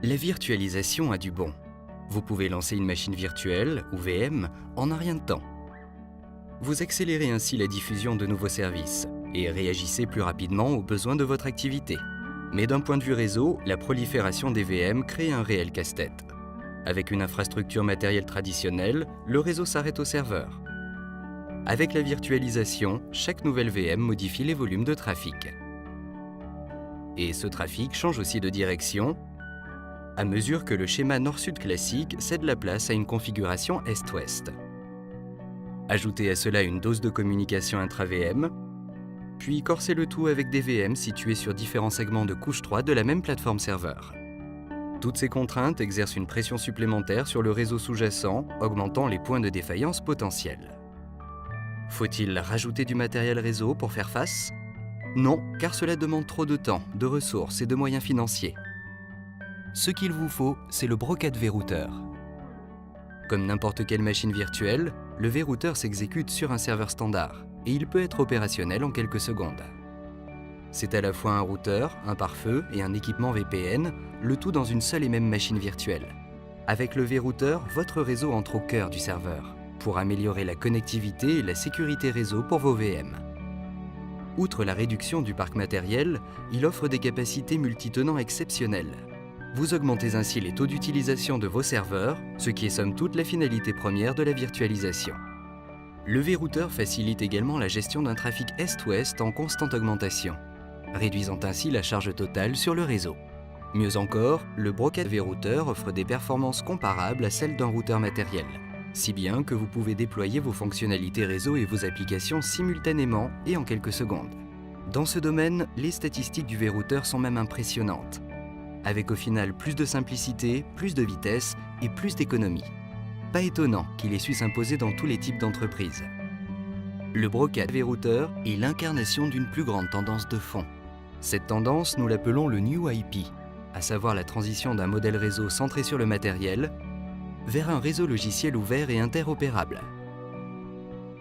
La virtualisation a du bon. Vous pouvez lancer une machine virtuelle, ou VM, en un rien de temps. Vous accélérez ainsi la diffusion de nouveaux services et réagissez plus rapidement aux besoins de votre activité. Mais d'un point de vue réseau, la prolifération des VM crée un réel casse-tête. Avec une infrastructure matérielle traditionnelle, le réseau s'arrête au serveur. Avec la virtualisation, chaque nouvelle VM modifie les volumes de trafic. Et ce trafic change aussi de direction à mesure que le schéma nord-sud classique cède la place à une configuration est-ouest. Ajoutez à cela une dose de communication intra-VM, puis corsez le tout avec des VM situés sur différents segments de couche 3 de la même plateforme serveur. Toutes ces contraintes exercent une pression supplémentaire sur le réseau sous-jacent, augmentant les points de défaillance potentiels. Faut-il rajouter du matériel réseau pour faire face? Non, car cela demande trop de temps, de ressources et de moyens financiers. Ce qu'il vous faut, c'est le Brocade vRouter. Comme n'importe quelle machine virtuelle, le vRouter s'exécute sur un serveur standard et il peut être opérationnel en quelques secondes. C'est à la fois un routeur, un pare-feu et un équipement VPN, le tout dans une seule et même machine virtuelle. Avec le vRouter, votre réseau entre au cœur du serveur pour améliorer la connectivité et la sécurité réseau pour vos VM. Outre la réduction du parc matériel, il offre des capacités multitenants exceptionnelles. Vous augmentez ainsi les taux d'utilisation de vos serveurs, ce qui est somme toute la finalité première de la virtualisation. Le vRouter facilite également la gestion d'un trafic est-ouest en constante augmentation, réduisant ainsi la charge totale sur le réseau. Mieux encore, le Brocade vRouter offre des performances comparables à celles d'un routeur matériel, si bien que vous pouvez déployer vos fonctionnalités réseau et vos applications simultanément et en quelques secondes. Dans ce domaine, les statistiques du vRouter sont même impressionnantes, avec au final plus de simplicité, plus de vitesse et plus d'économie. Pas étonnant qu'il ait su s'imposer dans tous les types d'entreprises. Le Brocade vRouter est l'incarnation d'une plus grande tendance de fond. Cette tendance, nous l'appelons le New IP, à savoir la transition d'un modèle réseau centré sur le matériel vers un réseau logiciel ouvert et interopérable.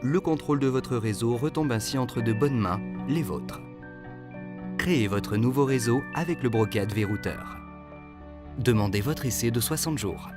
Le contrôle de votre réseau retombe ainsi entre de bonnes mains, les vôtres. Créez votre nouveau réseau avec le Brocade vRouter. Demandez votre essai de 60 jours.